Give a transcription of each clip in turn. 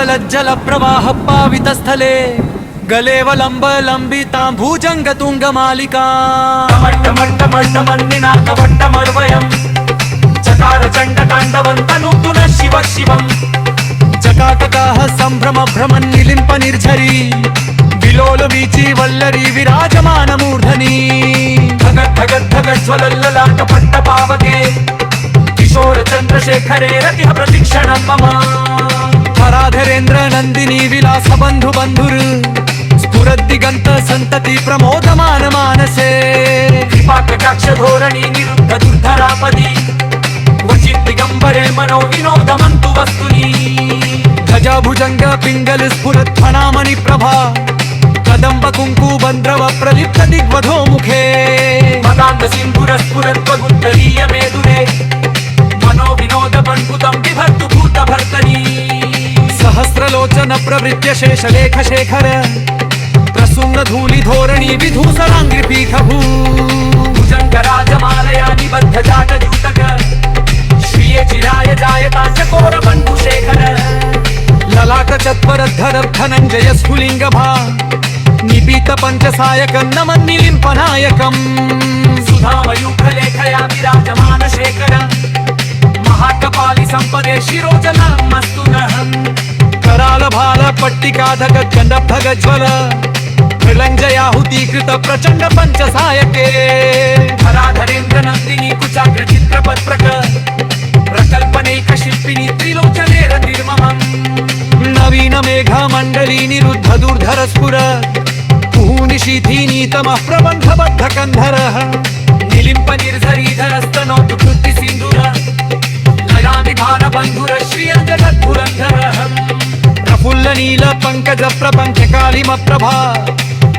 लज्जल प्रवाह पावित स्थले गलेवलंब लंबिता भुजंग तुंग मालिका चकार चंड तांडवंतनुतुन शिव शिवं जकाटकाः संभ्रम भ्रमन् निलिम्प निर्झरी विलोल वीची वल्लरी विराजमान मूर्धनी धगत् धगत् धगत् ज्वलल्ललाट पट्ट पावके किशोर चंद्रशेखरे रतिः प्रतीक्षणं मम हराधरेन्द्र नंदिनी विलास बंधु बंधुर स्फुरद्दिगंत संतति प्रमोदमान मानसे कृपाकटाक्ष धोरणी निरुद्ध दुर्धरापदी क्वचित् दिगंबरे मनो विनोदमन्तु वस्तुनि गजा भुजंग पिंगल स्फुरत् फणामणि प्रभा कदंब कुंकु बंद्रव प्रलिप्त दिग्वधो मुखे मदान्त सिंधुर स्फुरत् त्वगुत्तरीय मेदुरे मनो विनोद बन्धुतं बिभर्तु भूत भर्तनी सहस्रलोचन प्रवृत्य शेषलेख शेखर प्रसून्न धूलि धोरणी विधूसरांग्रि पीठ भू भुजंग राजमालया निबद्ध जाट जूटक श्रिये चिराय जायता चकोर बंधु शेखर ललाट चत्वर धर धनंजय स्फुलिंग भा निपीत पंचसायक नमन निलिंपनायकम सुधामयूख लेखया विराजमान शेखर महाकपाली संपदे शिरोजनं मस्तुनहं कराल भाल पट्टिकाधक गंधभग ज्वल प्रलंजयाहुतीकृत प्रचंड पंचसायके हराधरेन्द्र नंदिनी कुचाग्र चित्रपत्रक प्रकल्पनेक शिल्पिनी त्रिलोचने रतिर्ममं नवीन मेघ मंडली निरुद्ध दुर्धर स्फुर निशीथीनीतमः प्रबंधबद्ध कंधरः निलिम्प निर्झरीधरस्तनोतु कृति सिंधुर लयानिधान बंधुर श्रियं जगद्धुरन्धरः प्रफुल्ल नील पंकज प्रपंच कालिम प्रभा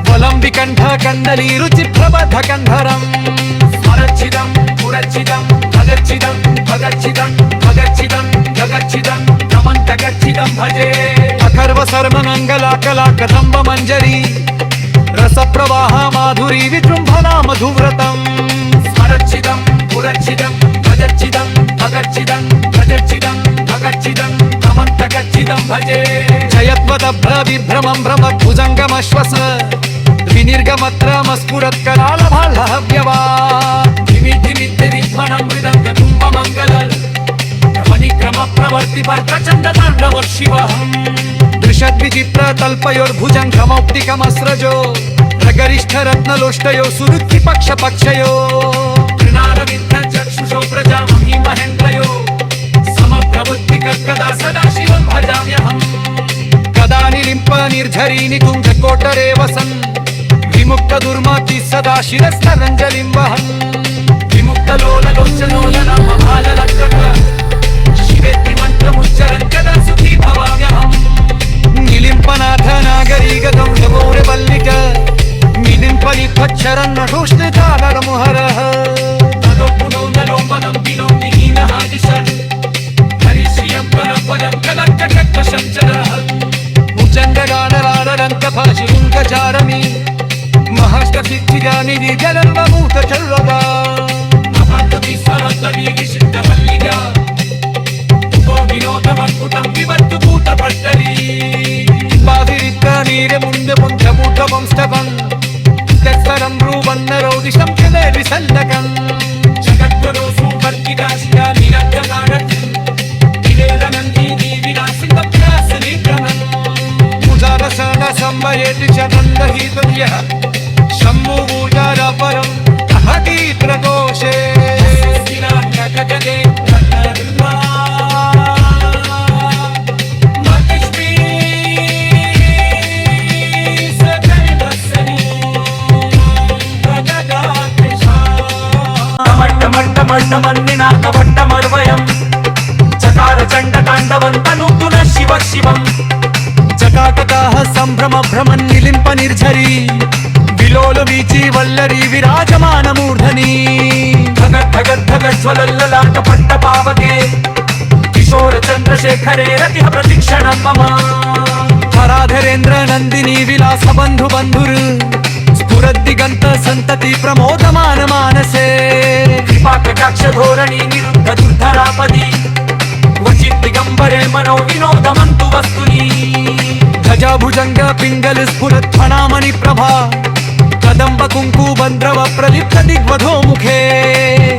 वलं विकंठ कंदली रुचि प्रबद्ध कंधरं स्वरच्छिदं पुरच्छिदं भगच्छिदं भगच्छिदं भगच्छिदं जगच्छिदं नमन्तगच्छिदं भजे अखर्व सर्व मंगला कला कदंब मंजरी रस प्रवाह माधुरी विजृंभणा मधुव्रतम् स्वरच्छिदं पुरच्छिदं भजच्छिदं भगच्छिदं भजच्छिदं भगच्छिदं नमन्तगच्छिदं भजे जयत्वदभ्र विभ्रमं भ्रमद्भुजङ्गमश्वस विनिर्गमत्रमस्फुरत्करालभालहव्यवा धिमिद्धिमिद्धिरिध्वनं मृदङ्गतुम्बमङ्गल ध्वनिक्रम प्रवर्ति प्रचण्ड ताण्डव शिवहम् दृशद्विचित्र तल्पयोर्भुजङ्गमौक्तिकमस्रजो प्रगरिष्ठ रत्नलोष्टयो सुरुक्ति पक्ष पक्षयो कृणारविन्द चक्षुषो प्रजामहि महेन्द्रयो समप्रवृत्ति कदा सदा शिवं भजाम्यहम् कदा निलिम्प निर्झरी निकुञ्ज कोटरे वसन् विमुक्त दुर्मति सदा शिरस्तरञ्जलिं वहन् विमुक्त लोललोचनोलन महाललक्षक शिवेति मन्त्रमुच्चरन् कदा सुखी भवाम्यहम् निलिम्पनाथ नागरीगतं नमोरे वल्लिक निलिम्पलिपच्छरन् नटोष्णितालमुहरः तदो पुनो नलोम्बनं विलोम्निहीनः दिशन् हरिश्रियं परपदं कलङ्कटक्कशञ्चरः भुजङ्गगानराडरन्तभाषिरुङ्गचारमि महष्टसिद्धिजानिधि जलर्वभूतचर्वगा महान्तति सरस्तवीगिषिद्धमल्लिका विनोदमद्भुतं विवर्तु भूतपट्टली पादिरित्र नीरे मुण्ड पुञ्जभूतवं स्तवन् तत्सरं ब्रूवन्नरोदिशं जले विसल्लकम् जगद्गुरो सुवर्तिदाशिया निरञ्जनारत् निवेदनन्दिनी विलासितव्यासनिक्रमन् पूजारसन संवयेति च नन्दहीतुर्यः शम्भुपूजारपरं कहति प्रकोशे जगदे मन्निनाथवट्टमर्वयं चकार चण्ड ताण्डवन्तनुतुन शिव शिवं जकाटकाः संभ्रम भ्रमन् निलिम्प निर्झरी विलोल वीची वल्लरी विराजमान मूर्धनी धगत् धगत् धगत् ज्वलल्ललाट पट्ट पावके किशोर चंद्रशेखरे रतिः प्रतीक्षणं मम हराधरेन्द्र नंदिनी विलास बंधु बंधुर स्फुरद्दिगंत संतति प्रमोदमान मानसे कृपाकटाक्ष धोरणी निरुद्ध दुर्धरापदी क्वचित् दिगंबरे मनो विनोदमन्तु वस्तुनि गजाभुजंग पिंगल स्फुरत् फणामणि प्रभा कदंब कुंकुबंद्रव प्रलिप्त दिग्वधो मुखे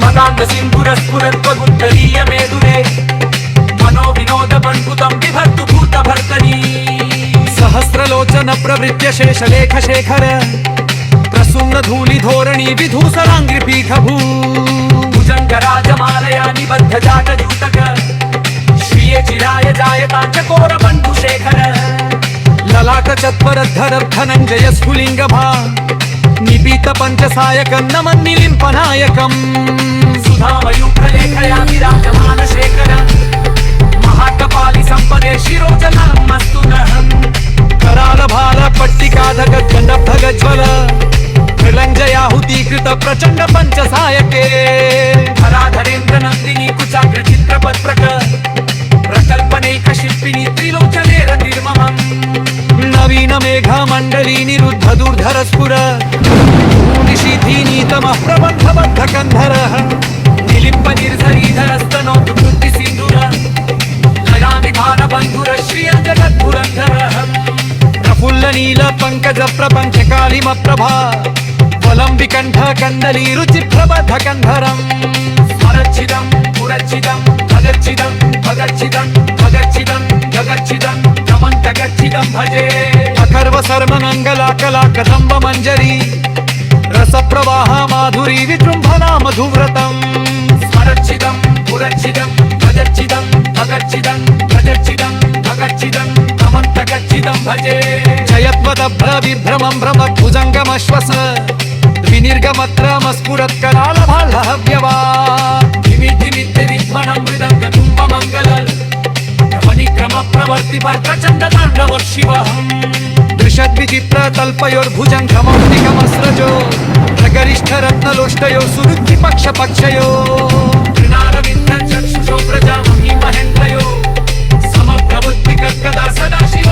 मदांग सिंधुर स्फुरत् वगुत्तरीय मेदुरे मनो विनोद बन्कुतं बिभर्तु भूत भर्तनी सहस्रलोचन प्रवृत्य शेषलेख शेखर प्रसून्न धूलि धोरणी विधूसरांग्रि पीठभू भुजंग राजमालया निबद्ध जाट जूटक श्रिये चिराय जायता चकोर बंधु शेखर ललाट चत्वरधर धनंजय स्फुलिंग भा निपीत पंचसायकं नमन्निलिम्पनायकं सुधामयूखलेखया विराजमान शेखर महाकपालि संपदे शिरोजनमस्तु नः कराल भाल पट्टिकाधक गंडभगज्वल प्रलंजयाहुतीकृत प्रचंड पंचसायके धराधरेन्द्र नंदिनी कुचाग्र चित्रपत्रक प्रकल्पनेक शिल्पिनी त्रिलोचने निर्ममम् नवीन मेघ मंडली निरुद्ध दुर्धर स्फुर निशीथीनीतमः प्रबन्धबद्ध कन्धरः निलिम्प निर्झरीधरस्तनोतु कृति सिन्दूर लयानिधान बन्धुर श्रियं जगद्पुरन्धरः प्रफुल्ल नील पंकज प्रपंच कालिम प्रभा वलंबिकण्ठ कन्दली रुचि प्रबद्ध कन्धरम् स्मरच्छिदं पुरच्छिदं भगच्छिदं भगच्छिदं भगच्छिदं जगच्छिदं नमन्तगच्छिदं भजे अकर्व सर्व मंगला कला कदंब मंजरी रस प्रवाह माधुरी विजृंभणा मधुव्रतम स्मरच्छिदं पुरच्छिदं भगच्छिदं भगच्छिदं भजच्छिदं भगच्छिदं नमन्तगच्छिदं भजे जयत्वदभ्र विभ्रमं भ्रमद्भुजङ्गमश्वस विनिर्गमत्रमस्फुरत्करालभाल्लहव्यवा धिमिद्धिमिद्धिरिध्वनं मृदङ्गतुम्बमङ्गल क्रम प्रवर्ति पर प्रचंड तांडव शिवहम् दृशद् विचित्र तल्पयोर्भुजङ्गमौक्तिकमस्रजो प्रगरिष्ठ रत्नलोष्टयो सुरुद्धि पक्ष पक्षयो तृणारविन्द चक्षुषो प्रजामहि महेन्द्रयो समप्रवृत्ति कदा सदा शिव